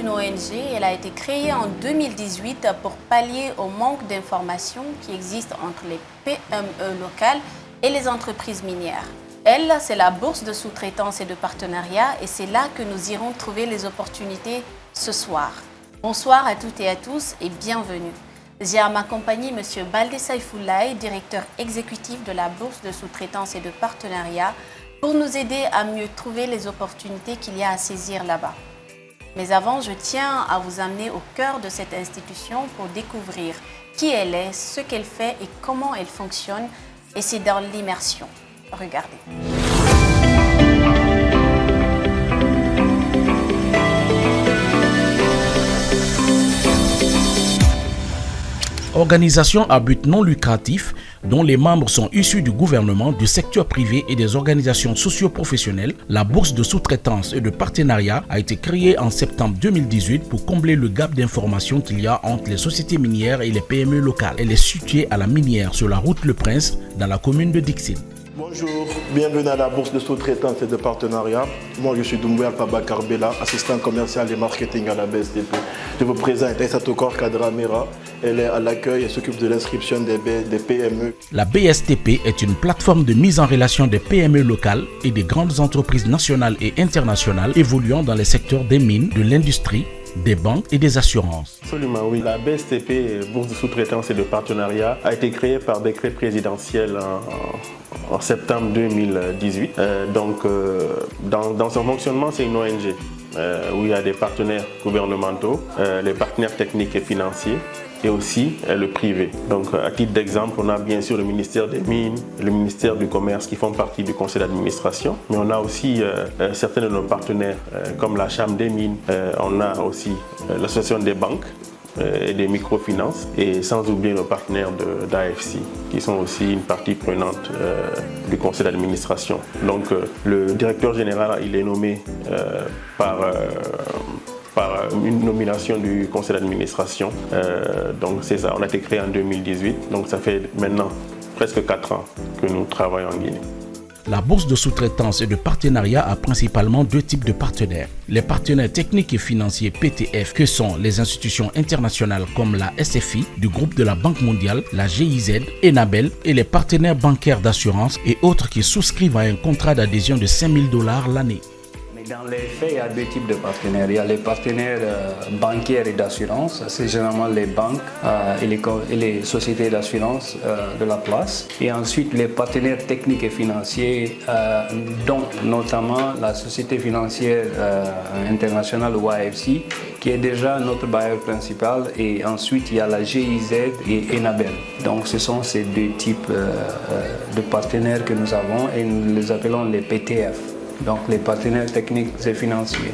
une ONG. Elle a été créée en 2018 pour pallier au manque d'informations qui existe entre les PME locales et les entreprises minières. Elle, c'est la bourse de sous-traitance et de partenariat et c'est là que nous irons trouver les opportunités ce soir. Bonsoir à toutes et à tous et bienvenue. J'ai à ma compagnie M. Baldé Saifoulaye, directeur exécutif de la bourse de sous-traitance et de partenariat, pour nous aider à mieux trouver les opportunités qu'il y a à saisir là-bas. Mais avant, je tiens à vous amener au cœur de cette institution pour découvrir qui elle est, ce qu'elle fait et comment elle fonctionne. Et c'est dans l'immersion. Regardez. Organisation à but non lucratif dont les membres sont issus du gouvernement, du secteur privé et des organisations socio-professionnelles, la bourse de sous-traitance et de partenariat a été créée en septembre 2018 pour combler le gap d'information qu'il y a entre les sociétés minières et les PME locales. Elle est située à la minière sur la route Le Prince dans la commune de Dixine. Bonjour, bienvenue à la bourse de sous-traitance et de partenariat. Moi je suis Doumbouya Alpaba Bella, assistant commercial et marketing à la BSTP. Je vous présente Aïssatou Kadra Mera. Elle est à l'accueil et s'occupe de l'inscription des PME. La BSTP est une plateforme de mise en relation des PME locales et des grandes entreprises nationales et internationales évoluant dans les secteurs des mines, de l'industrie, des banques et des assurances. Absolument, oui. La BSTP, Bourse de sous-traitance et de partenariat, a été créée par décret présidentiel en septembre 2018. Dans son fonctionnement, c'est une ONG où il y a des partenaires gouvernementaux, les partenaires techniques et financiers, et aussi le privé. Donc à titre d'exemple, on a bien sûr le ministère des Mines, le ministère du Commerce qui font partie du conseil d'administration, mais on a aussi certains de nos partenaires comme la Chambre des Mines, on a aussi l'association des banques et des microfinances, et sans oublier nos partenaires d'AFC qui sont aussi une partie prenante du conseil d'administration. Donc le directeur général, il est nommé par une nomination du conseil d'administration. Donc c'est ça, on a été créé en 2018, donc ça fait maintenant presque 4 ans que nous travaillons en Guinée. La bourse de sous-traitance et de partenariat a principalement deux types de partenaires. Les partenaires techniques et financiers PTF, que sont les institutions internationales comme la SFI, du groupe de la Banque mondiale, la GIZ, Enabel, et les partenaires bancaires d'assurance et autres qui souscrivent à un contrat d'adhésion de $5 000 l'année. Dans les faits, il y a deux types de partenaires. Il y a les partenaires bancaires et d'assurance. C'est généralement les banques et les sociétés d'assurance de la place. Et ensuite, les partenaires techniques et financiers, dont notamment la Société financière internationale ou AFC, qui est déjà notre bailleur principal. Et ensuite, il y a la GIZ et Enabel. Donc, ce sont ces deux types de partenaires que nous avons et nous les appelons les PTF. Donc les partenaires techniques et financiers.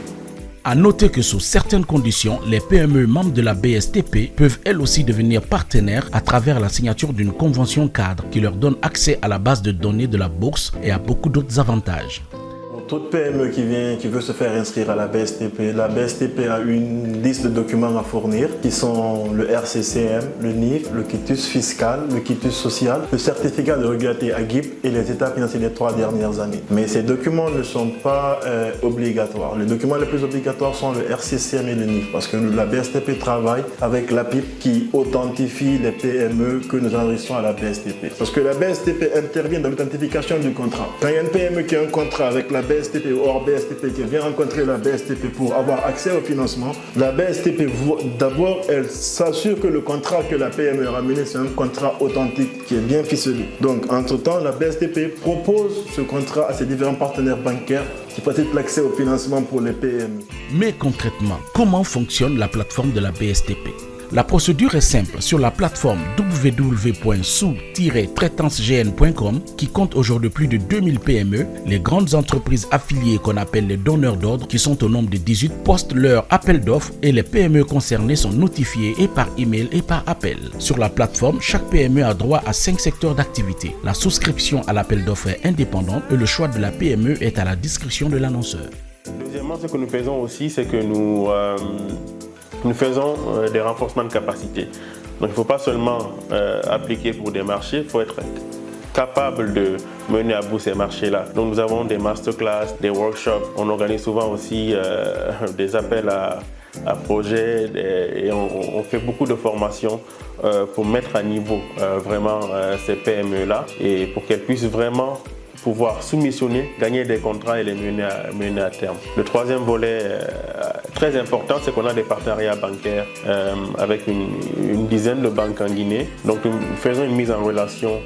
À noter que sous certaines conditions, les PME membres de la BSTP peuvent elles aussi devenir partenaires à travers la signature d'une convention cadre qui leur donne accès à la base de données de la bourse et à beaucoup d'autres avantages. Toute PME qui veut se faire inscrire à la BSTP a une liste de documents à fournir qui sont le RCCM, le NIF, le quitus fiscal, le quitus social, le certificat de régularité AGIP et les états financiers des 3 dernières années. Mais ces documents ne sont pas obligatoires. Les documents les plus obligatoires sont le RCCM et le NIF parce que la BSTP travaille avec l'APIP qui authentifie les PME que nous enregistrons à la BSTP. Parce que la BSTP intervient dans l'authentification du contrat. Quand il y a une PME qui a un contrat avec la BSTP ou hors BSTP qui vient rencontrer la BSTP pour avoir accès au financement, la BSTP, d'abord, elle s'assure que le contrat que la PME a ramené, c'est un contrat authentique qui est bien ficelé. Donc, entre-temps, la BSTP propose ce contrat à ses différents partenaires bancaires qui facilitent l'accès au financement pour les PME. Mais concrètement, comment fonctionne la plateforme de la BSTP ? La procédure est simple. Sur la plateforme www.sous-traitancegn.com qui compte aujourd'hui plus de 2000 PME, les grandes entreprises affiliées qu'on appelle les donneurs d'ordre qui sont au nombre de 18 postent leur appel d'offres et les PME concernées sont notifiées et par email et par appel. Sur la plateforme, chaque PME a droit à 5 secteurs d'activité. La souscription à l'appel d'offres est indépendante et le choix de la PME est à la discrétion de l'annonceur. Deuxièmement, ce que nous faisons aussi, c'est que nous faisons des renforcements de capacité. Donc il ne faut pas seulement appliquer pour des marchés, il faut être capable de mener à bout ces marchés-là. Donc nous avons des masterclass, des workshops, on organise souvent aussi des appels à projet et on fait beaucoup de formations pour mettre à niveau vraiment ces PME-là et pour qu'elles puissent vraiment pouvoir soumissionner, gagner des contrats et les mener à terme. Le troisième volet très important, c'est qu'on a des partenariats bancaires avec une dizaine de banques en Guinée. Donc nous faisons une mise en relation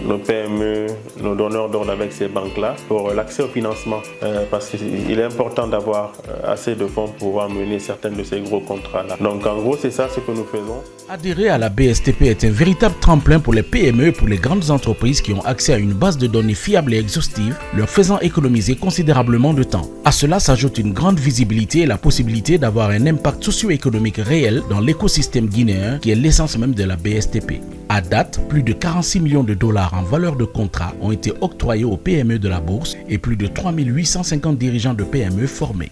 nos PME, nos donneurs d'ordre avec ces banques-là pour l'accès au financement parce qu'il est important d'avoir assez de fonds pour pouvoir mener certains de ces gros contrats-là. Donc en gros, c'est ça ce que nous faisons. Adhérer à la BSTP est un véritable tremplin pour les PME et pour les grandes entreprises qui ont accès à une base de données fiable et exhaustive, leur faisant économiser considérablement de temps. À cela s'ajoute une grande visibilité et la possibilité d'avoir un impact socio-économique réel dans l'écosystème guinéen qui est l'essence même de la BSTP. À date, plus de 46 millions de dollars en valeur de contrat ont été octroyés aux PME de la bourse et plus de 3850 dirigeants de PME formés.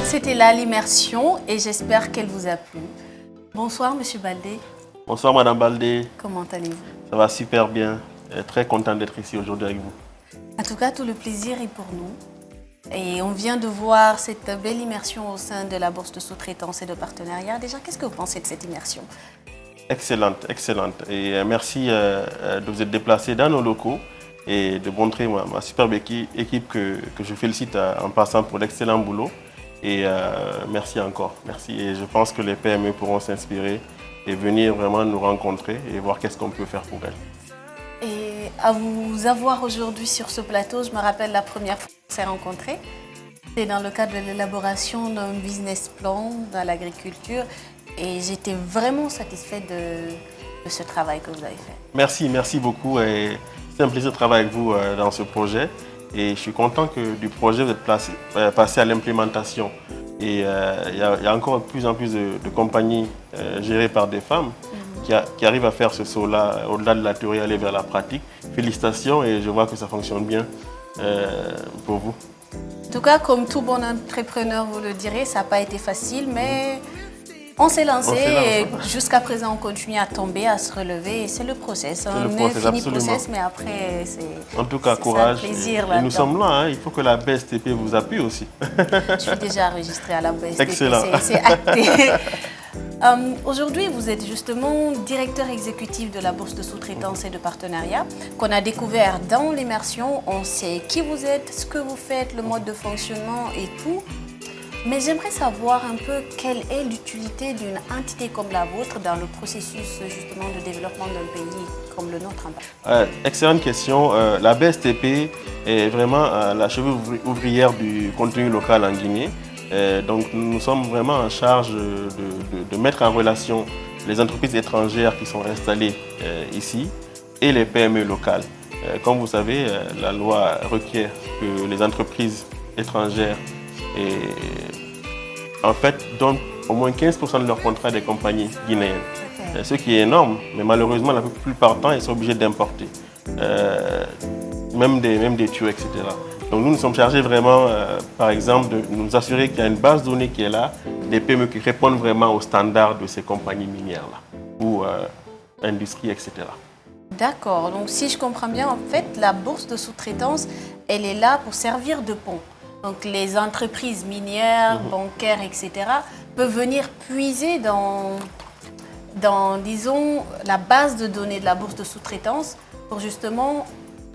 C'était là l'immersion et j'espère qu'elle vous a plu. Bonsoir Monsieur Baldé. Bonsoir Madame Baldé. Comment allez-vous? Ça va super bien. Très content d'être ici aujourd'hui avec vous. En tout cas, tout le plaisir est pour nous. Et on vient de voir cette belle immersion au sein de la bourse de sous-traitance et de partenariat. Déjà, qu'est-ce que vous pensez de cette immersion? Excellente, excellente. Et merci de vous être déplacé dans nos locaux et de montrer ma superbe équipe que je félicite en passant pour l'excellent boulot. Et merci encore, merci. Et je pense que les PME pourront s'inspirer et venir vraiment nous rencontrer et voir qu'est-ce qu'on peut faire pour elles. Et à vous avoir aujourd'hui sur ce plateau, je me rappelle la première fois qu'on s'est rencontrés. C'était dans le cadre de l'élaboration d'un business plan dans l'agriculture et j'étais vraiment satisfaite de ce travail que vous avez fait. Merci, merci beaucoup. C'est un plaisir de travailler avec vous dans ce projet. Et je suis content que du projet vous êtes passé à l'implémentation. Et il y a encore de plus en plus de compagnies gérées par des femmes qui arrivent à faire ce saut-là, au-delà de la théorie, aller vers la pratique. Félicitations et je vois que ça fonctionne bien pour vous. En tout cas, comme tout bon entrepreneur vous le direz, ça n'a pas été facile, mais on s'est lancé et jusqu'à présent on continue à tomber, à se relever. C'est le process, un infini process, mais après c'est en tout cas courage. Un plaisir, et nous sommes là, hein. Il faut que la BSTP vous appuie aussi. Je suis déjà enregistrée à la BSTP, excellent. C'est acté. Aujourd'hui, vous êtes justement directeur exécutif de la bourse de sous-traitance et de partenariat qu'on a découvert dans l'immersion. On sait qui vous êtes, ce que vous faites, le mode de fonctionnement et tout. Mais j'aimerais savoir un peu quelle est l'utilité d'une entité comme la vôtre dans le processus justement de développement d'un pays comme le nôtre. Excellente question. La BSTP est vraiment la cheville ouvrière du contenu local en Guinée. Donc nous sommes vraiment en charge de mettre en relation les entreprises étrangères qui sont installées ici et les PME locales. Comme vous savez, la loi requiert que les entreprises étrangères en fait donnent au moins 15% de leurs contrats à des compagnies guinéennes. Okay. Ce qui est énorme, mais malheureusement la plupart du temps ils sont obligés d'importer, même des tuyaux, etc. Donc nous sommes chargés vraiment, par exemple, de nous assurer qu'il y a une base de données qui est là, des PME qui répondent vraiment aux standards de ces compagnies minières-là, ou industrie, etc. D'accord, donc si je comprends bien, en fait, la bourse de sous-traitance, elle est là pour servir de pont. Donc les entreprises minières, bancaires, etc. peuvent venir puiser dans, disons, la base de données de la bourse de sous-traitance pour justement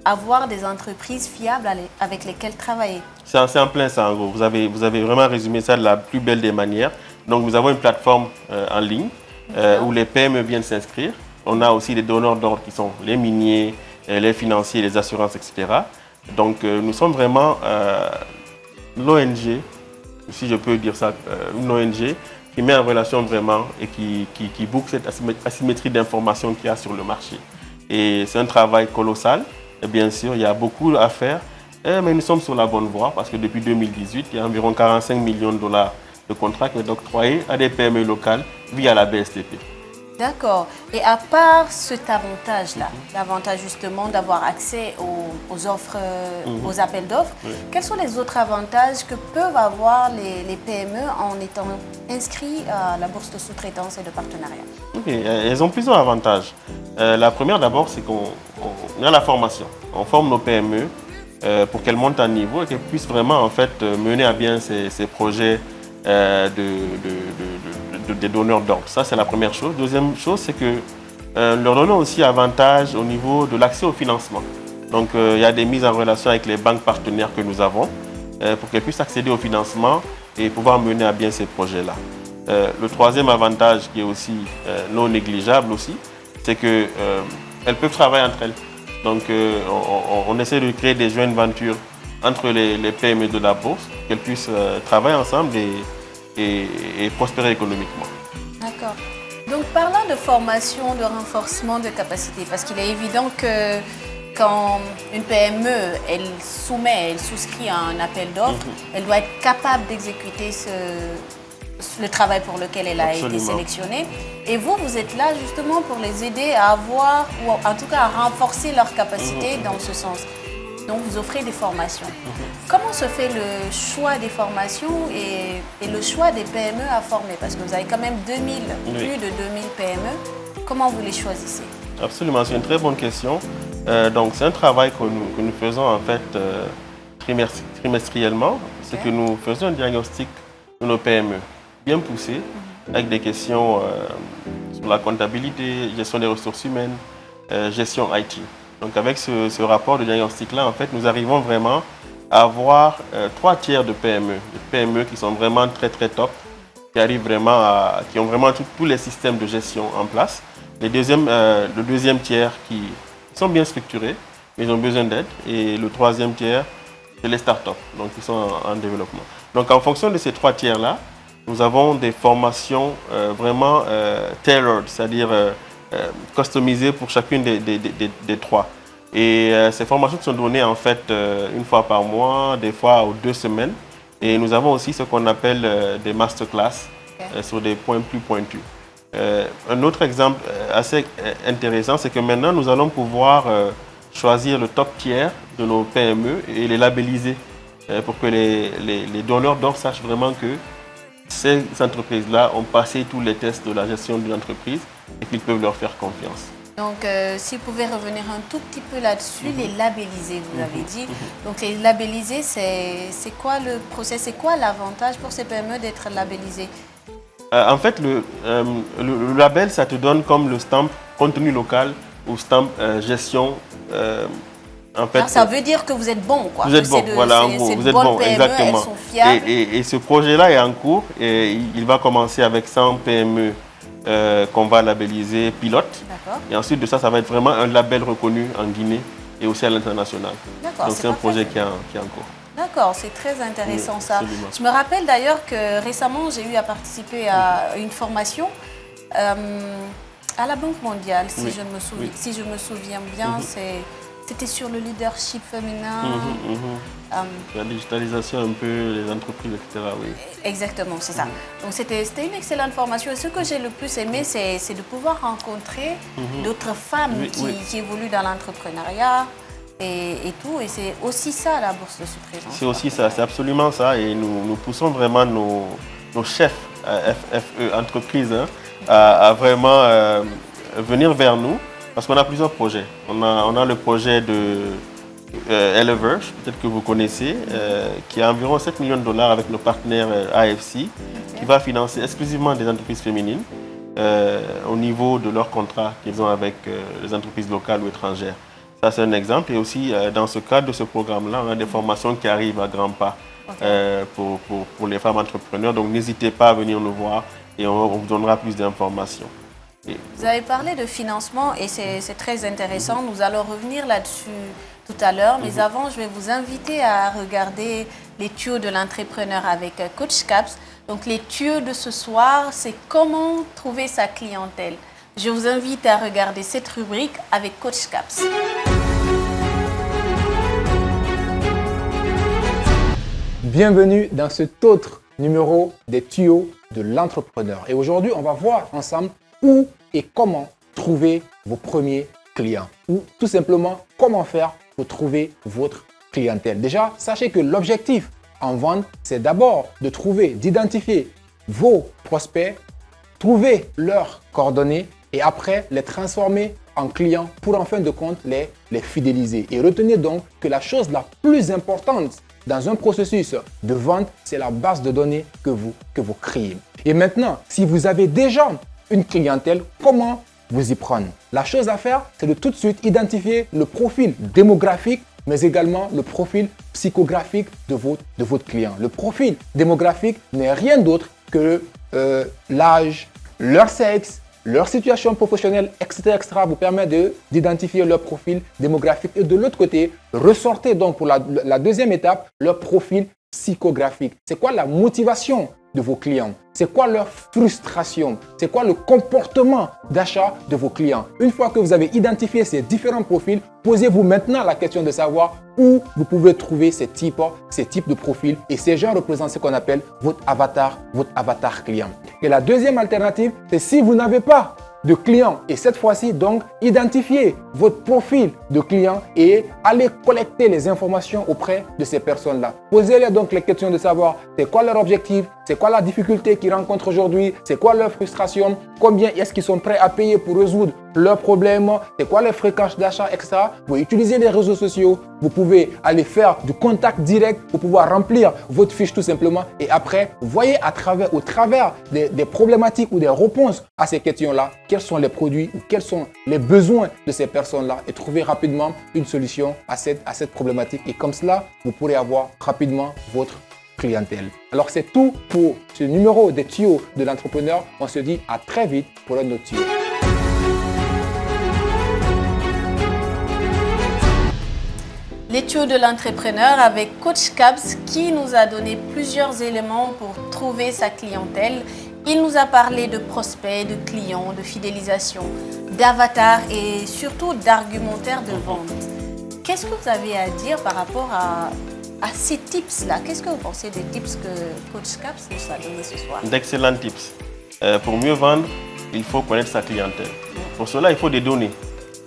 avoir des entreprises fiables avec lesquelles travailler. C'est en plein ça, en gros. Vous avez vraiment résumé ça de la plus belle des manières. Donc nous avons une plateforme en ligne où les PME viennent s'inscrire. On a aussi des donneurs d'ordre qui sont les miniers, les financiers, les assurances, etc. Donc nous sommes vraiment l'ONG, si je peux dire ça, une ONG qui met en relation vraiment et qui boucle cette asymétrie d'informations qu'il y a sur le marché. Et c'est un travail colossal. Et bien sûr, il y a beaucoup à faire, mais nous sommes sur la bonne voie parce que depuis 2018, il y a environ 45 millions de dollars de contrats qui sont octroyés à des PME locales via la BSTP. D'accord. Et à part cet avantage-là, l'avantage justement d'avoir accès aux offres, aux appels d'offres, quels sont les autres avantages que peuvent avoir les PME en étant inscrits à la bourse de sous-traitance et de partenariat? Okay. Elles ont plusieurs avantages. La première d'abord, c'est qu'on a la formation. On forme nos PME pour qu'elle monte à niveau et qu'elle puisse vraiment en fait mener à bien ses projets des donneurs d'ordre. Ça, c'est la première chose. Deuxième chose, c'est que leur donnons aussi avantage au niveau de l'accès au financement. Donc, il y a des mises en relation avec les banques partenaires que nous avons pour qu'elles puissent accéder au financement et pouvoir mener à bien ces projets-là. Le troisième avantage qui est aussi non négligeable aussi, c'est qu'elles peuvent travailler entre elles. Donc, on essaie de créer des joint ventures entre les PME de la bourse, qu'elles puissent travailler ensemble et prospérer économiquement. D'accord. Donc, parlant de formation, de renforcement de capacité, parce qu'il est évident que quand une PME, elle souscrit à un appel d'offres, elle doit être capable d'exécuter le travail pour lequel elle a été sélectionnée. Et vous êtes là justement pour les aider à avoir, ou en tout cas à renforcer leurs capacités dans ce sens. Donc vous offrez des formations. Comment se fait le choix des formations et le choix des PME à former? Parce que vous avez quand même plus de 2000 PME. Comment vous les choisissez? Absolument, c'est une très bonne question. Donc c'est un travail que nous faisons en fait trimestriellement. C'est que nous faisons un diagnostic de nos PME bien poussé, avec des questions sur la comptabilité, gestion des ressources humaines, gestion IT. Donc avec ce rapport de diagnostic-là, en fait, nous arrivons vraiment à avoir 3 tiers de PME, des PME qui sont vraiment très très top, qui ont vraiment tous les systèmes de gestion en place. Le deuxième tiers qui sont bien structurés, mais ils ont besoin d'aide. Et le troisième tiers, c'est les startups, donc qui sont en développement. Donc en fonction de ces 3 tiers-là, nous avons des formations vraiment tailored, c'est-à-dire customisées pour chacune des 3. Et ces formations sont données en fait une fois par mois, des fois aux 2 semaines. Et nous avons aussi ce qu'on appelle des masterclass sur des points plus pointus. Un autre exemple assez intéressant, c'est que maintenant nous allons pouvoir choisir le top tiers de nos PME et les labelliser pour que les donneurs d'ordre sachent vraiment que ces entreprises-là ont passé tous les tests de la gestion d'une entreprise et qu'ils peuvent leur faire confiance. Donc, si vous pouvez revenir un tout petit peu là-dessus, les labelliser, vous avez dit. Donc, les labelliser, c'est quoi le process? C'est quoi l'avantage pour ces PME d'être labellisées? En fait, le label, ça te donne comme le stamp contenu local ou stamp gestion. En fait, alors, ça veut dire que vous êtes bon, quoi. Vous êtes bon, voilà, en gros, vous êtes bon, PME, exactement. elles sont fiables. Et ce projet-là est en cours et il va commencer avec 100 PME qu'on va labelliser pilote. Et ensuite de ça, ça va être vraiment un label reconnu en Guinée et aussi à l'international. Donc c'est un projet qui est en cours. D'accord, c'est très intéressant ça. Absolument. Je me rappelle d'ailleurs que récemment, j'ai eu à participer à une formation à la Banque mondiale, si je me souviens bien. C'était sur le leadership féminin. La digitalisation un peu, les entreprises, etc. Oui. Exactement, c'est ça. Donc c'était une excellente formation. Et ce que j'ai le plus aimé, c'est de pouvoir rencontrer d'autres femmes qui évoluent dans l'entrepreneuriat et tout. Et c'est aussi ça la bourse de sous-traitance. C'est aussi ça, c'est absolument ça. Et nous poussons vraiment nos chefs FFE, entreprises, à vraiment venir vers nous. Parce qu'on a plusieurs projets. On a le projet de Eleverge, peut-être que vous connaissez, qui a environ 7 millions de dollars avec nos partenaires AFC, qui va financer exclusivement des entreprises féminines au niveau de leurs contrats qu'ils ont avec les entreprises locales ou étrangères. Ça, c'est un exemple. Et aussi, dans ce cadre de ce programme-là, on a des formations qui arrivent à grands pas pour les femmes entrepreneurs. Donc, n'hésitez pas à venir nous voir et on vous donnera plus d'informations. Vous avez parlé de financement et c'est très intéressant. Nous allons revenir là-dessus tout à l'heure. Mais avant, je vais vous inviter à regarder les tuyaux de l'entrepreneur avec Coach Caps. Donc, les tuyaux de ce soir, c'est comment trouver sa clientèle. Je vous invite à regarder cette rubrique avec Coach Caps. Bienvenue dans cet autre numéro des tuyaux de l'entrepreneur. Et aujourd'hui, on va voir ensemble où et comment trouver vos premiers clients ou tout simplement comment faire pour trouver votre clientèle. Déjà, sachez que l'objectif en vente, c'est d'abord de trouver, d'identifier vos prospects, trouver leurs coordonnées et après les transformer en clients pour en fin de compte les fidéliser. Et retenez donc que la chose la plus importante dans un processus de vente, c'est la base de données que vous créez. Et maintenant, si vous avez déjà une clientèle, comment vous y prendre? La chose à faire, c'est de tout de suite identifier le profil démographique, mais également le profil psychographique de votre client. Le profil démographique n'est rien d'autre que l'âge, leur sexe, leur situation professionnelle, etc., vous permet d'identifier leur profil démographique. Et de l'autre côté, ressortez donc pour la deuxième étape, leur profil psychographique. C'est quoi la motivation de vos clients? C'est quoi leur frustration? C'est quoi le comportement d'achat de vos clients? Une fois que vous avez identifié ces différents profils, posez-vous maintenant la question de savoir où vous pouvez trouver ces types de profils. Et ces gens représentent ce qu'on appelle votre avatar client. Et la deuxième alternative, c'est si vous n'avez pas de clients. Et cette fois-ci, donc, identifiez votre profil de client et allez collecter les informations auprès de ces personnes-là. Posez-les donc les questions de savoir c'est quoi leur objectif, c'est quoi la difficulté qu'ils rencontrent aujourd'hui, c'est quoi leur frustration, combien est-ce qu'ils sont prêts à payer pour résoudre leurs problèmes, c'est quoi les fréquences d'achat, etc. Vous utilisez les réseaux sociaux, vous pouvez aller faire du contact direct pour pouvoir remplir votre fiche tout simplement. Et après, voyez au travers des problématiques ou des réponses à ces questions-là, quels sont les produits ou quels sont les besoins de ces personnes-là et trouver rapidement une solution à cette problématique. Et comme cela, vous pourrez avoir rapidement votre clientèle. Alors c'est tout pour ce numéro des tuyaux de l'entrepreneur. On se dit à très vite pour un autre tuyau. Les tuyaux de l'entrepreneur avec Coach Kabs qui nous a donné plusieurs éléments pour trouver sa clientèle. Il nous a parlé de prospects, de clients, de fidélisation, d'avatar et surtout d'argumentaire de vente. Qu'est-ce que vous avez à dire par rapport à ces tips-là? Qu'est-ce que vous pensez des tips que Coach Kabs nous a donné ce soir? D'excellents tips. Pour mieux vendre, il faut connaître sa clientèle. Pour cela, il faut des données.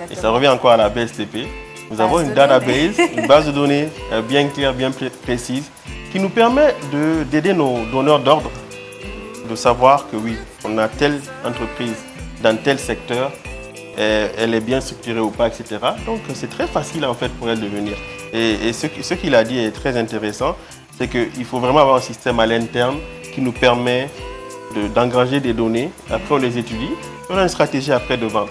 Exactement. Et ça revient encore à la BSTP. Nous avons une database, une base de données bien claire, bien précise, qui nous permet d'aider nos donneurs d'ordre, de savoir que oui, on a telle entreprise dans tel secteur, elle est bien structurée ou pas, etc. Donc c'est très facile en fait pour elle de venir. Et ce qu'il a dit est très intéressant, c'est qu'il faut vraiment avoir un système à l'interne qui nous permet d'engranger des données, après on les étudie, on a une stratégie après de vente.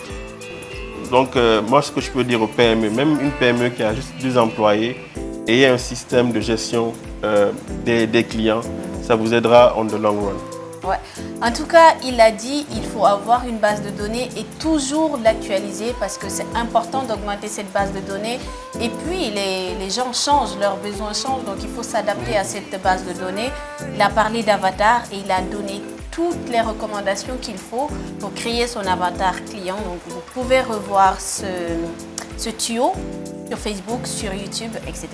Donc moi ce que je peux dire aux PME, même une PME qui a juste 2 employés, ayez un système de gestion des clients, ça vous aidera on the long run. Ouais. En tout cas, il a dit qu'il faut avoir une base de données et toujours l'actualiser parce que c'est important d'augmenter cette base de données. Et puis, les gens changent, leurs besoins changent, donc il faut s'adapter à cette base de données. Il a parlé d'avatar et il a donné toutes les recommandations qu'il faut pour créer son avatar client. Donc, vous pouvez revoir ce tuyau sur Facebook, sur YouTube, etc.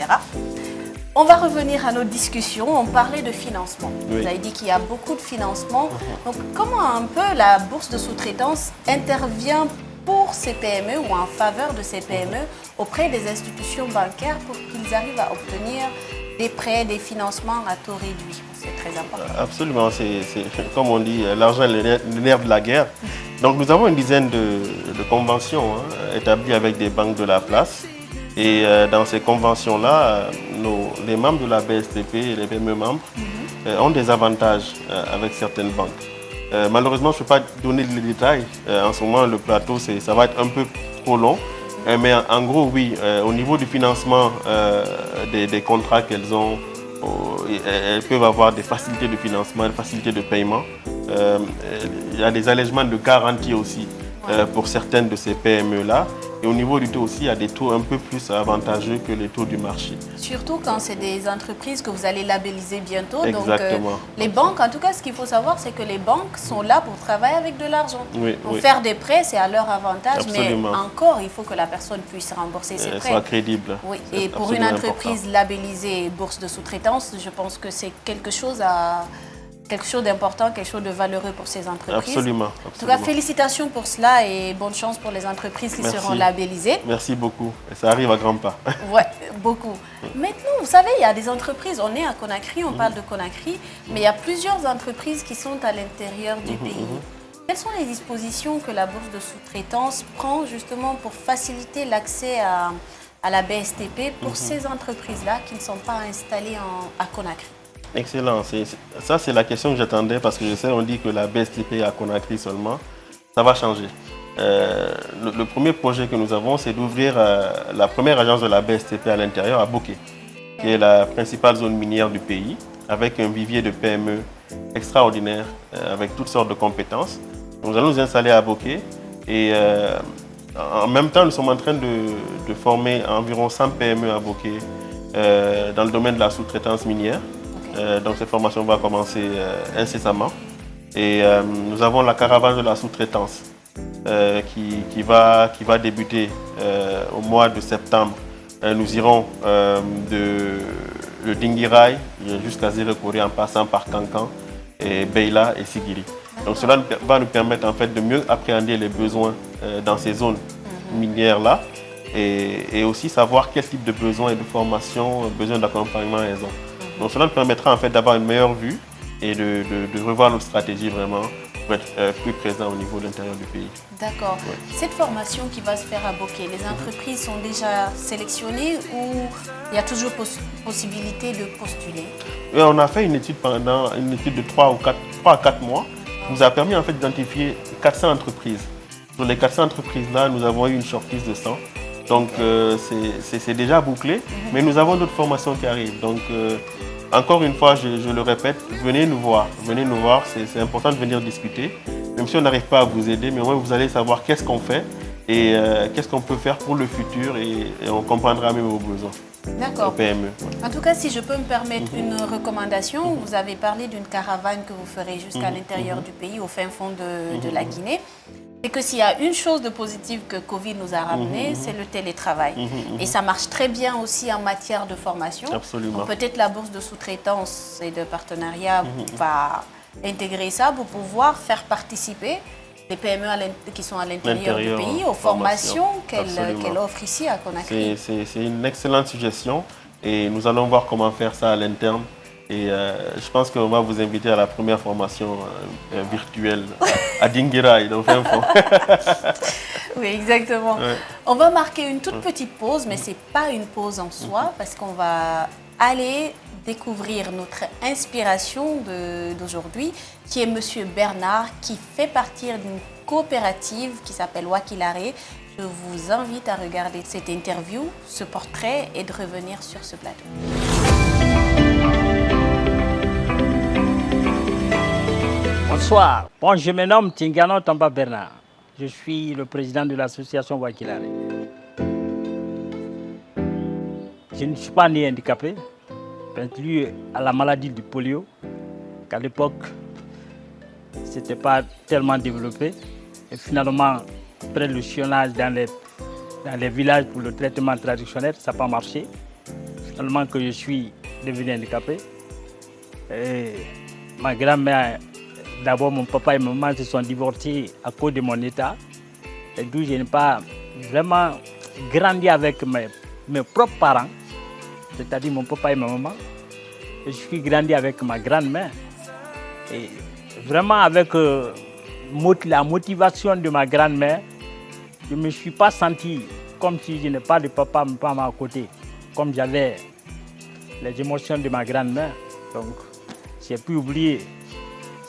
On va revenir à nos discussions. On parlait de financement. Oui. Vous avez dit qu'il y a beaucoup de financement. Donc, comment un peu la bourse de sous-traitance intervient pour ces PME ou en faveur de ces PME auprès des institutions bancaires pour qu'ils arrivent à obtenir des prêts, des financements à taux réduit? C'est très important. Absolument. C'est comme on dit, l'argent est le nerf de la guerre. Donc, nous avons une dizaine de conventions établies avec des banques de la place. Et dans ces conventions-là, les membres de la BSTP et les PME membres ont des avantages avec certaines banques. Malheureusement, je ne peux pas donner les détails. En ce moment, le plateau, ça va être un peu trop long. Mais en gros, oui, au niveau du financement des contrats qu'elles ont, elles peuvent avoir des facilités de financement, des facilités de paiement. Il y a des allègements de garantie aussi pour certaines de ces PME-là. Et au niveau du taux aussi, il y a des taux un peu plus avantageux que les taux du marché. Surtout quand c'est des entreprises que vous allez labelliser bientôt. Exactement. Donc, les banques, en tout cas, ce qu'il faut savoir, c'est que les banques sont là pour travailler avec de l'argent. Oui, pour faire des prêts, c'est à leur avantage. Absolument. Mais encore, il faut que la personne puisse rembourser ses prêts. Soit crédible. Oui. Et pour une entreprise labellisée bourse de sous-traitance, je pense que c'est quelque chose d'important, quelque chose de valeureux pour ces entreprises. Absolument. En tout cas, félicitations pour cela et bonne chance pour les entreprises qui seront labellisées. Merci beaucoup. Et ça arrive à grands pas. Oui, beaucoup. Maintenant, vous savez, il y a des entreprises, on est à Conakry, on parle de Conakry, mais il y a plusieurs entreprises qui sont à l'intérieur du pays. Quelles sont les dispositions que la bourse de sous-traitance prend justement pour faciliter l'accès à la BSTP pour ces entreprises-là qui ne sont pas installées à Conakry? Excellent. Ça, c'est la question que j'attendais parce que je sais, on dit que la BSTP est à Conakry seulement. Ça va changer. Le premier projet que nous avons, c'est d'ouvrir la première agence de la BSTP à l'intérieur, à Bokeh, qui est la principale zone minière du pays, avec un vivier de PME extraordinaire, avec toutes sortes de compétences. Nous allons nous installer à Bokeh et en même temps, nous sommes en train de former environ 100 PME à Bokeh dans le domaine de la sous-traitance minière. Donc cette formation va commencer incessamment. Et nous avons la caravane de la sous-traitance qui va débuter au mois de septembre. Nous irons de Dingirai jusqu'à Zérekori en passant par Kankan, et Beila et Sigiri. Donc cela va nous permettre en fait de mieux appréhender les besoins dans ces zones minières-là et aussi savoir quel type de besoins et de formation, besoin d'accompagnement elles ont. Donc cela nous permettra en fait d'avoir une meilleure vue et de revoir nos stratégies vraiment pour être plus présents au niveau de l'intérieur du pays. D'accord. Ouais. Cette formation qui va se faire à Bokeh, les entreprises sont déjà sélectionnées ou il y a toujours possibilité de postuler? Oui, on a fait une étude de 3 à 4 mois qui nous a permis en fait d'identifier 400 entreprises. Sur les 400 entreprises-là, nous avons eu une shortlist de 100. Donc c'est déjà bouclé, mais nous avons d'autres formations qui arrivent. Donc encore une fois, je le répète, venez nous voir, c'est important de venir discuter. Même si on n'arrive pas à vous aider, mais au moins vous allez savoir qu'est-ce qu'on fait et qu'est-ce qu'on peut faire pour le futur et on comprendra même vos besoins. D'accord. PME. En tout cas, si je peux me permettre une recommandation, vous avez parlé d'une caravane que vous ferez jusqu'à l'intérieur du pays, au fin fond de la Guinée. C'est que s'il y a une chose de positive que Covid nous a ramené, c'est le télétravail. Et ça marche très bien aussi en matière de formation. Absolument. Peut-être la bourse de sous-traitance et de partenariat va intégrer ça pour pouvoir faire participer les PME qui sont à l'intérieur du pays aux formations qu'elle offre ici à Conakry. C'est une excellente suggestion et nous allons voir comment faire ça à l'interne. Et je pense qu'on va vous inviter à la première formation virtuelle à Dingirai, dans le fin fond. Oui, exactement. Ouais. On va marquer une toute petite pause, mais ce n'est pas une pause en soi, parce qu'on va aller découvrir notre inspiration d'aujourd'hui, qui est Monsieur Bernard, qui fait partie d'une coopérative qui s'appelle Wakilare. Je vous invite à regarder cette interview, ce portrait, et de revenir sur ce plateau. Bonsoir. Bon, je me nomme Tingano Tamba Bernard. Je suis le président de l'association Wakilare. Je ne suis pas né handicapé, dû à la maladie du polio, qu'à l'époque, ce n'était pas tellement développé. Et finalement, après le sillonnage dans les villages pour le traitement traditionnel, ça n'a pas marché. Finalement, que je suis devenu handicapé. Et ma grand-mère, d'abord, mon papa et ma maman se sont divorcés à cause de mon état. Et d'où je n'ai pas vraiment grandi avec mes propres parents, c'est-à-dire mon papa et ma maman. Je suis grandi avec ma grand-mère. Et vraiment avec la motivation de ma grand-mère, je ne me suis pas senti comme si je n'ai pas de papa, ma maman à côté, comme j'avais les émotions de ma grand-mère. Donc, j'ai pu oublier.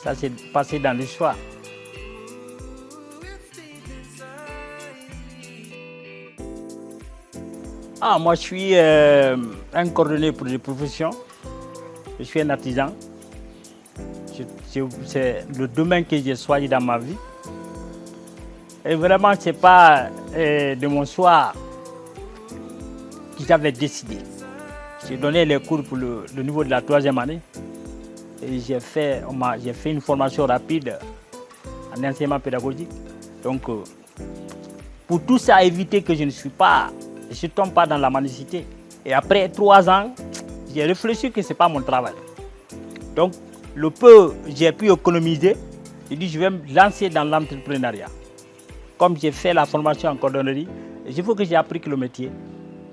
Ça s'est passé dans l'histoire. Moi, je suis un coordonné pour les professions. Je suis un artisan. C'est le domaine que j'ai choisi dans ma vie. Et vraiment, ce n'est pas de mon choix que j'avais décidé. J'ai donné les cours pour le niveau de la 3e année. Et j'ai fait une formation rapide en enseignement pédagogique. Donc, pour tout ça, éviter que je ne tombe pas dans la mendicité. Et après 3 ans, j'ai réfléchi que ce n'est pas mon travail. Donc, le peu que j'ai pu économiser, j'ai dit je vais me lancer dans l'entrepreneuriat. Comme j'ai fait la formation en cordonnerie, il faut que j'ai appris le métier.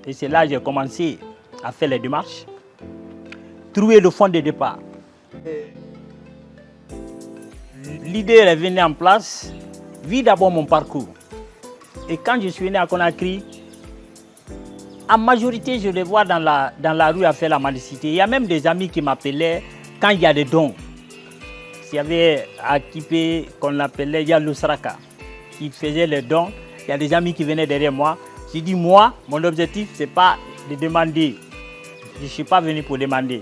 Et c'est là que j'ai commencé à faire les démarches, trouver le fonds de départ. l'idée est venue en place, vu d'abord mon parcours. Et quand je suis né à Conakry, en majorité, je les vois dans la rue à faire la mendicité. Il y a même des amis qui m'appelaient quand il y a des dons. S'il y avait à Kipé, qu'on appelait Yalusraka, qui faisait les dons, il y a des amis qui venaient derrière moi. J'ai dit, moi, mon objectif, ce n'est pas de demander. Je ne suis pas venu pour demander.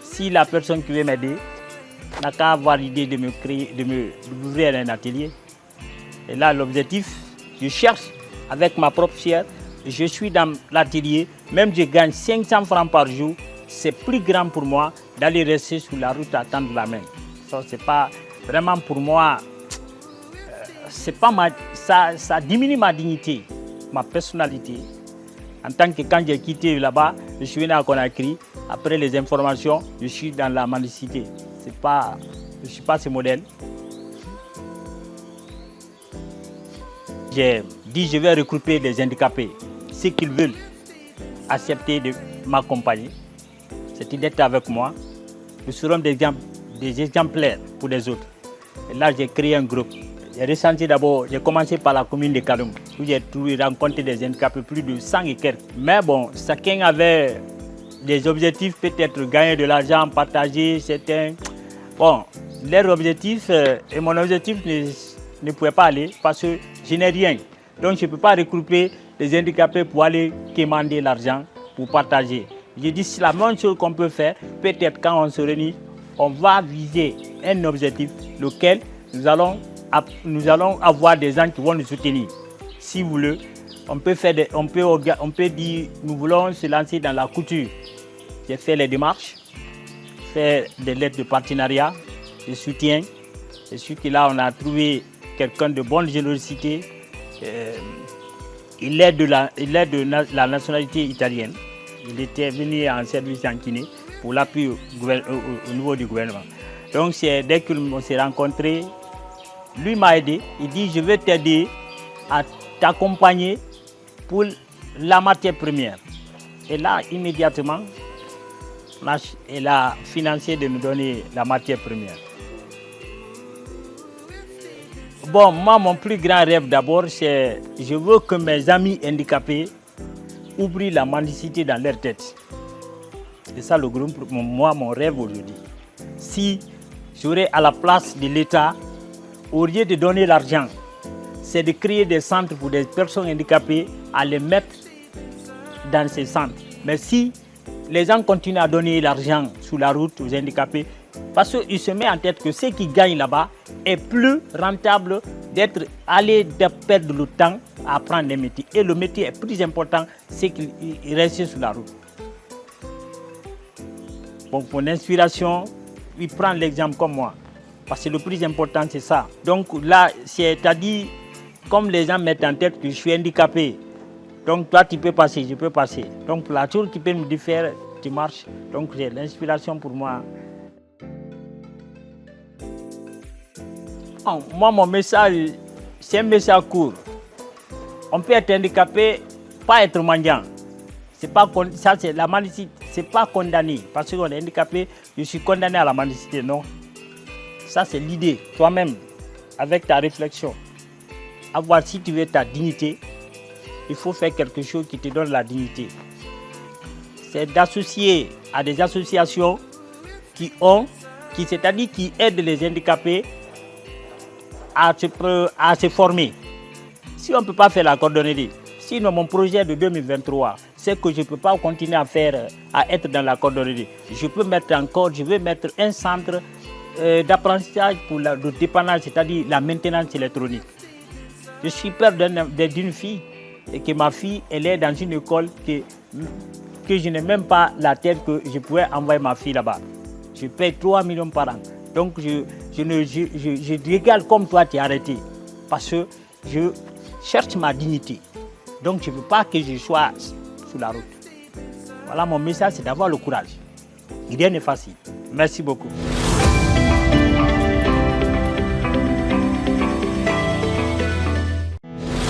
Si la personne qui veut m'aider n'a qu'à avoir l'idée de me créer, de m'ouvrir un atelier. Et là, l'objectif, je cherche avec ma propre chair. Je suis dans l'atelier, même je gagne 500 francs par jour. C'est plus grand pour moi d'aller rester sur la route à tendre la main. Ça, c'est pas vraiment pour moi, c'est pas ça diminue ma dignité, ma personnalité. En tant que quand j'ai quitté là-bas, je suis venu à Conakry. Après les informations, je suis dans la mendicité. Je ne suis pas ce modèle. J'ai dit je vais regrouper des handicapés. Ceux qui veulent accepter de m'accompagner, c'est d'être avec moi. Nous serons des exemplaires pour les autres. Et là, j'ai créé un groupe. J'ai commencé par la commune de Kaloum, où j'ai rencontré des handicapés, plus de 100 et quelques. Mais bon, chacun avait des objectifs, peut-être gagner de l'argent, partager, certains. Bon, leur objectif et mon objectif ne pouvaient pas aller parce que je n'ai rien. Donc je ne peux pas regrouper les handicapés pour aller quémander l'argent pour partager. Je dis c'est la même chose qu'on peut faire. Peut-être quand on se réunit, on va viser un objectif, lequel nous allons avoir des gens qui vont nous soutenir. Si vous voulez, on peut dire nous voulons se lancer dans la couture. J'ai fait les démarches, faire des lettres de partenariat, de soutien. Je suis que là on a trouvé quelqu'un de bonne générosité. Il est de la nationalité italienne. Il était venu en service en Guinée pour l'appui au niveau du gouvernement. Donc dès qu'on s'est rencontrés, lui m'a aidé. Il dit je vais t'aider à t'accompagner pour la matière première. Et là, immédiatement, il a financé de nous donner la matière première. Bon, moi, mon plus grand rêve d'abord, c'est je veux que mes amis handicapés oublient la mendicité dans leur tête. C'est ça le groupe, moi, mon rêve aujourd'hui. Si j'aurais à la place de l'État, au lieu de donner l'argent, c'est de créer des centres pour des personnes handicapées, à les mettre dans ces centres. Mais si les gens continuent à donner l'argent sur la route aux handicapés, parce qu'ils se mettent en tête que ce qui gagnent là-bas est plus rentable d'être allé perdre le temps à apprendre des métiers. Et le métier est plus important, c'est qu'il reste sur la route. Bon, pour l'inspiration, il prend l'exemple comme moi. Parce que le plus important, c'est ça. Donc là, c'est-à-dire, comme les gens mettent en tête que je suis handicapé, donc toi, tu peux passer, je peux passer. Donc la chose qui peut me faire, tu marches. Donc j'ai l'inspiration pour moi. Bon, moi, mon message, c'est un message court. On peut être handicapé, pas être mendiant. Ça, c'est la mendicité, c'est pas condamné. Parce qu'on est handicapé, je suis condamné à la mendicité, non. Ça, c'est l'idée, toi-même, avec ta réflexion. Avoir, si tu veux ta dignité, il faut faire quelque chose qui te donne la dignité. C'est d'associer à des associations c'est-à-dire qui aident les handicapés à se former. Si on ne peut pas faire la cordonnerie, sinon mon projet de 2023, c'est que je ne peux pas continuer à être dans la cordonnerie. Je veux mettre un centre d'apprentissage pour le dépannage, c'est-à-dire la maintenance électronique. Je suis père d'une fille et que ma fille, elle est dans une école que je n'ai même pas la tête que je pourrais envoyer ma fille là-bas. Je paye 3 millions par an. Donc je regarde comme toi, tu es arrêté. Parce que je cherche ma dignité. Donc je ne veux pas que je sois sur la route. Voilà, mon message, c'est d'avoir le courage. Rien n'est facile. Merci beaucoup.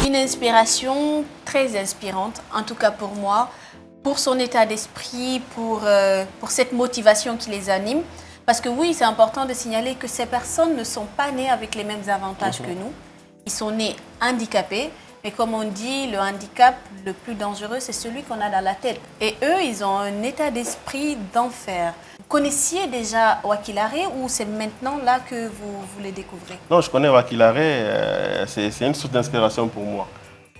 Une inspiration très inspirante, en tout cas pour moi, pour son état d'esprit, pour cette motivation qui les anime. Parce que oui, c'est important de signaler que ces personnes ne sont pas nées avec les mêmes avantages que nous. Ils sont nés handicapés. Mais comme on dit, le handicap le plus dangereux, c'est celui qu'on a dans la tête. Et eux, ils ont un état d'esprit d'enfer. Vous connaissiez déjà Wakilare ou c'est maintenant là que vous les découvrez? Non, je connais Wakilare, c'est une source d'inspiration pour moi.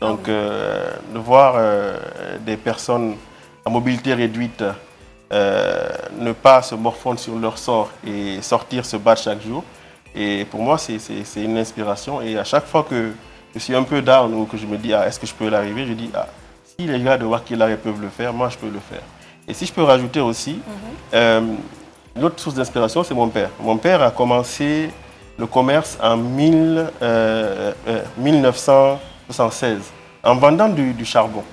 Donc, de voir des personnes à mobilité réduite ne pas se morfondre sur leur sort et sortir se battre chaque jour. Et pour moi, c'est une inspiration. Et à chaque fois que je suis un peu down ou que je me dis est-ce que je peux l'arriver, je dis si les gars de Wakilare peuvent le faire, moi je peux le faire. Et si je peux rajouter aussi, l'autre source d'inspiration, c'est mon père. Mon père a commencé le commerce en 1976 en vendant du charbon.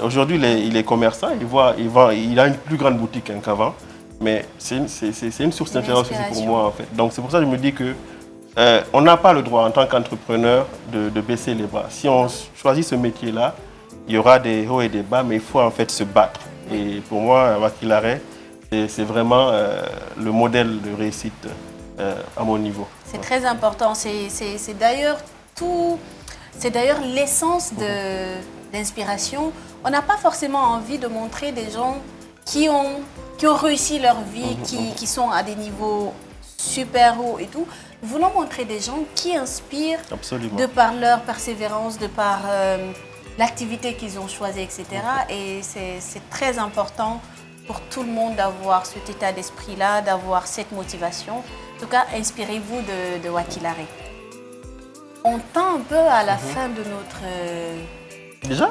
Aujourd'hui, il est commerçant, il a une plus grande boutique qu'avant, mais c'est une source d'inspiration aussi pour moi en fait. Donc c'est pour ça que je me dis que on n'a pas le droit en tant qu'entrepreneur de baisser les bras. Si on choisit ce métier-là, il y aura des hauts et des bas, mais il faut en fait se battre. Et pour moi, Wakilare, c'est vraiment le modèle de réussite à mon niveau. C'est très important. C'est d'ailleurs l'essence d'inspiration. On n'a pas forcément envie de montrer des gens qui ont réussi leur vie, qui sont à des niveaux super hauts et tout. Nous voulons montrer des gens qui inspirent de par leur persévérance, de par l'activité qu'ils ont choisie, etc. Et c'est très important pour tout le monde d'avoir cet état d'esprit-là, d'avoir cette motivation. En tout cas, inspirez-vous de Wakilare. On tend un peu à la fin de notre... Déjà?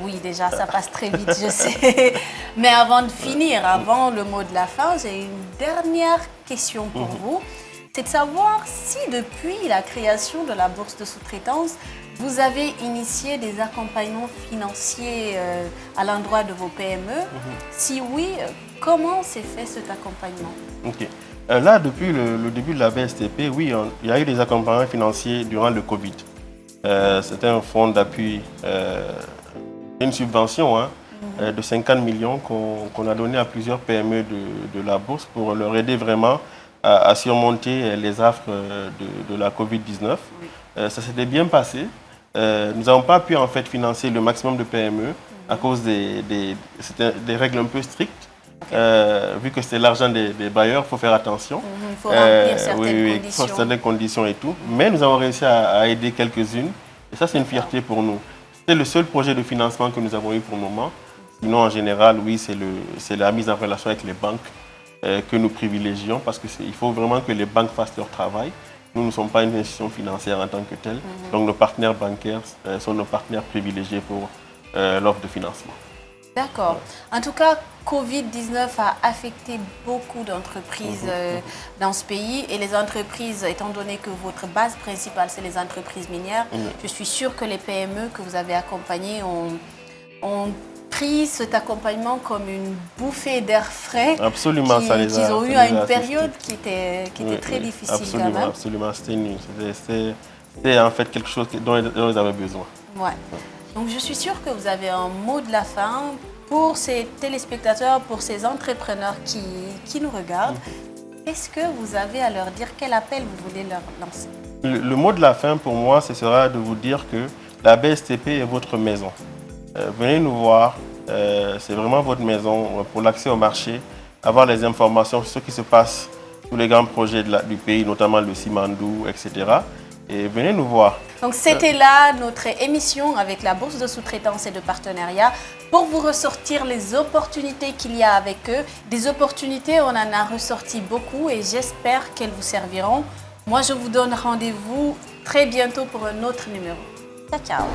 Oui, déjà, ça passe très vite, je sais. Mais avant de finir, avant le mot de la fin, j'ai une dernière question pour vous. C'est de savoir si depuis la création de la bourse de sous-traitance, vous avez initié des accompagnements financiers à l'endroit de vos PME. Si oui, comment s'est fait cet accompagnement? Là, depuis le début de la BSTP, oui, il y a eu des accompagnements financiers durant le Covid. C'était un fonds d'appui, une subvention de 50 millions qu'on a donné à plusieurs PME de la bourse pour leur aider vraiment à surmonter les affres de la Covid-19. Ça s'était bien passé. Nous n'avons pas pu en fait financer le maximum de PME à cause des règles un peu strictes. Vu que c'est l'argent des bailleurs, il faut faire attention. Il faut remplir certaines conditions et tout. Mais nous avons réussi à aider quelques-unes. Et ça, c'est une fierté pour nous. C'était le seul projet de financement que nous avons eu pour le moment. Sinon, en général, oui, c'est la mise en relation avec les banques que nous privilégions parce qu'il faut vraiment que les banques fassent leur travail. Nous ne sommes pas une institution financière en tant que telle. Donc, nos partenaires bancaires sont nos partenaires privilégiés pour l'offre de financement. D'accord. En tout cas, Covid-19 a affecté beaucoup d'entreprises dans ce pays. Et les entreprises, étant donné que votre base principale, c'est les entreprises minières, je suis sûre que les PME que vous avez accompagnées ont pris cet accompagnement comme une bouffée d'air frais. Absolument, qu'ils ont eu à une période qui était très difficile absolument, quand même. Absolument, c'était en fait quelque chose dont ils avaient besoin. Ouais. Donc je suis sûre que vous avez un mot de la fin pour ces téléspectateurs, pour ces entrepreneurs qui nous regardent. Qu'est-ce que vous avez à leur dire? Quel appel vous voulez leur lancer? Le mot de la fin pour moi, ce sera de vous dire que la BSTP est votre maison. Venez nous voir, c'est vraiment votre maison pour l'accès au marché, avoir les informations sur ce qui se passe sur les grands projets du pays, notamment le Simandou, etc. Et venez nous voir. Donc c'était là notre émission avec la bourse de sous-traitance et de partenariat pour vous ressortir les opportunités qu'il y a avec eux. Des opportunités, on en a ressorti beaucoup et j'espère qu'elles vous serviront. Moi, je vous donne rendez-vous très bientôt pour un autre numéro. Ciao, ciao.